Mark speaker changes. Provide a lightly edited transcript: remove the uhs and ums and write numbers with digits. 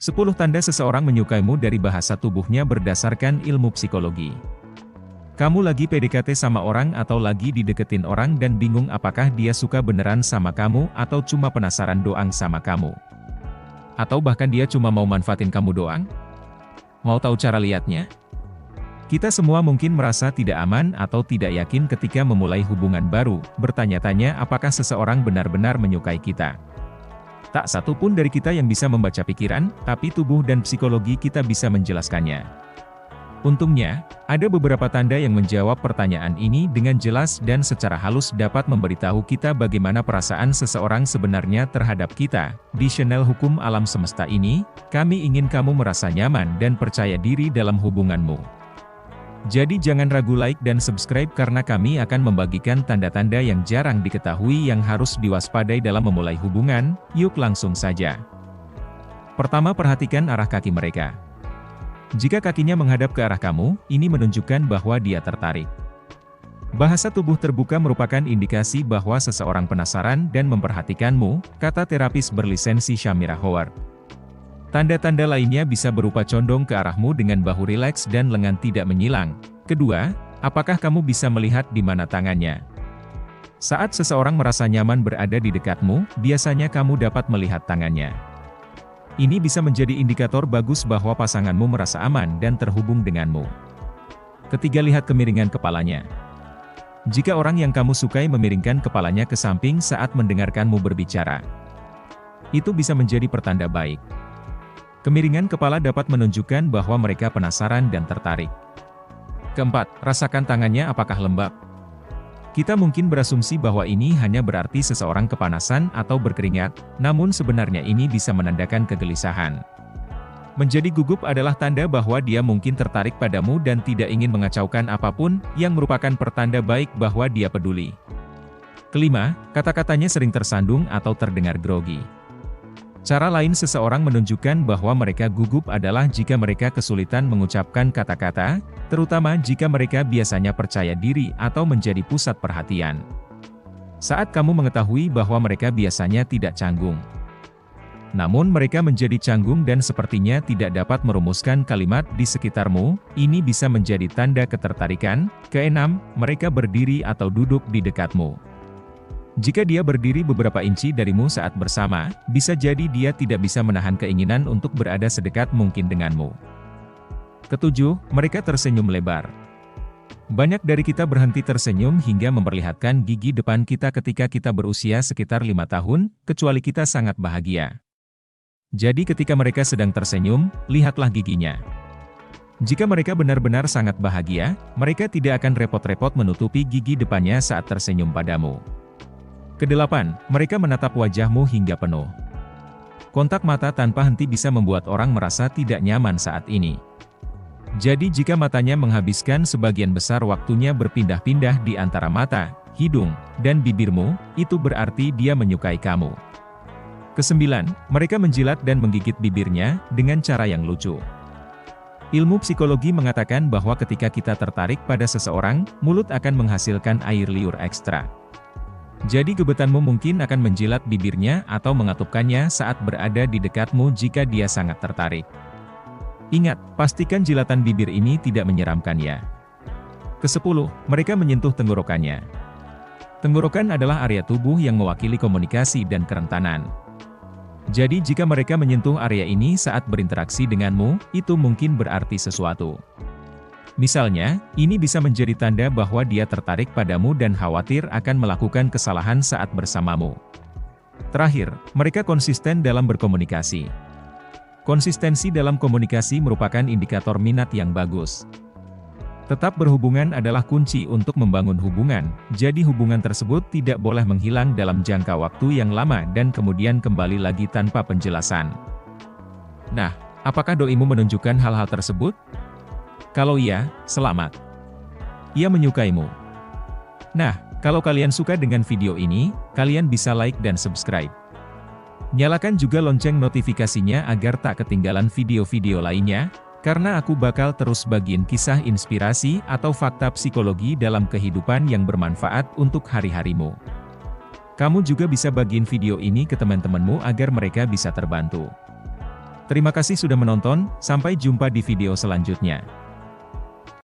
Speaker 1: 10 tanda seseorang menyukaimu dari bahasa tubuhnya berdasarkan ilmu psikologi. Kamu lagi PDKT sama orang atau lagi dideketin orang dan bingung apakah dia suka beneran sama kamu atau cuma penasaran doang sama kamu. Atau bahkan dia cuma mau manfaatin kamu doang? Mau tahu cara lihatnya? Kita semua mungkin merasa tidak aman atau tidak yakin ketika memulai hubungan baru, bertanya-tanya apakah seseorang benar-benar menyukai kita. Tak satu pun dari kita yang bisa membaca pikiran, tapi tubuh dan psikologi kita bisa menjelaskannya. Untungnya, ada beberapa tanda yang menjawab pertanyaan ini dengan jelas dan secara halus dapat memberitahu kita bagaimana perasaan seseorang sebenarnya terhadap kita. Di channel Hukum Alam Semesta ini, kami ingin kamu merasa nyaman dan percaya diri dalam hubunganmu. Jadi jangan ragu like dan subscribe karena kami akan membagikan tanda-tanda yang jarang diketahui yang harus diwaspadai dalam memulai hubungan. Yuk langsung saja. Pertama, perhatikan arah kaki mereka. Jika kakinya menghadap ke arah kamu, ini menunjukkan bahwa dia tertarik. Bahasa tubuh terbuka merupakan indikasi bahwa seseorang penasaran dan memperhatikanmu, kata terapis berlisensi Shamira Howard. Tanda-tanda lainnya bisa berupa condong ke arahmu dengan bahu rileks dan lengan tidak menyilang. Kedua, apakah kamu bisa melihat di mana tangannya? Saat seseorang merasa nyaman berada di dekatmu, biasanya kamu dapat melihat tangannya. Ini bisa menjadi indikator bagus bahwa pasanganmu merasa aman dan terhubung denganmu. Ketiga, lihat kemiringan kepalanya. Jika orang yang kamu sukai memiringkan kepalanya ke samping saat mendengarkanmu berbicara, itu bisa menjadi pertanda baik. Kemiringan kepala dapat menunjukkan bahwa mereka penasaran dan tertarik. Keempat, rasakan tangannya apakah lembab. Kita mungkin berasumsi bahwa ini hanya berarti seseorang kepanasan atau berkeringat, namun sebenarnya ini bisa menandakan kegelisahan. Menjadi gugup adalah tanda bahwa dia mungkin tertarik padamu dan tidak ingin mengacaukan apapun, yang merupakan pertanda baik bahwa dia peduli. Kelima, kata-katanya sering tersandung atau terdengar grogi. Cara lain seseorang menunjukkan bahwa mereka gugup adalah jika mereka kesulitan mengucapkan kata-kata, terutama jika mereka biasanya percaya diri atau menjadi pusat perhatian. Saat kamu mengetahui bahwa mereka biasanya tidak canggung, namun mereka menjadi canggung dan sepertinya tidak dapat merumuskan kalimat di sekitarmu, ini bisa menjadi tanda ketertarikan. Keenam, mereka berdiri atau duduk di dekatmu. Jika dia berdiri beberapa inci darimu saat bersama, bisa jadi dia tidak bisa menahan keinginan untuk berada sedekat mungkin denganmu. Ketujuh, mereka tersenyum lebar. Banyak dari kita berhenti tersenyum hingga memperlihatkan gigi depan kita ketika kita berusia sekitar 5 tahun, kecuali kita sangat bahagia. Jadi ketika mereka sedang tersenyum, lihatlah giginya. Jika mereka benar-benar sangat bahagia, mereka tidak akan repot-repot menutupi gigi depannya saat tersenyum padamu. Kedelapan, mereka menatap wajahmu hingga penuh. Kontak mata tanpa henti bisa membuat orang merasa tidak nyaman saat ini. Jadi jika matanya menghabiskan sebagian besar waktunya berpindah-pindah di antara mata, hidung, dan bibirmu, itu berarti dia menyukai kamu. Kesembilan, mereka menjilat dan menggigit bibirnya dengan cara yang lucu. Ilmu psikologi mengatakan bahwa ketika kita tertarik pada seseorang, mulut akan menghasilkan air liur ekstra. Jadi gebetanmu mungkin akan menjilat bibirnya atau mengatupkannya saat berada di dekatmu jika dia sangat tertarik. Ingat, pastikan jilatan bibir ini tidak menyeramkan ya. Kesepuluh, mereka menyentuh tenggorokannya. Tenggorokan adalah area tubuh yang mewakili komunikasi dan kerentanan. Jadi jika mereka menyentuh area ini saat berinteraksi denganmu, itu mungkin berarti sesuatu. Misalnya, ini bisa menjadi tanda bahwa dia tertarik padamu dan khawatir akan melakukan kesalahan saat bersamamu. Terakhir, mereka konsisten dalam berkomunikasi. Konsistensi dalam komunikasi merupakan indikator minat yang bagus. Tetap berhubungan adalah kunci untuk membangun hubungan, jadi hubungan tersebut tidak boleh menghilang dalam jangka waktu yang lama dan kemudian kembali lagi tanpa penjelasan. Nah, apakah doimu menunjukkan hal-hal tersebut? Kalau iya, selamat. Ia menyukaimu. Nah, kalau kalian suka dengan video ini, kalian bisa like dan subscribe. Nyalakan juga lonceng notifikasinya agar tak ketinggalan video-video lainnya, karena aku bakal terus bagiin kisah inspirasi atau fakta psikologi dalam kehidupan yang bermanfaat untuk hari-harimu. Kamu juga bisa bagiin video ini ke teman-temanmu agar mereka bisa terbantu. Terima kasih sudah menonton, sampai jumpa di video selanjutnya.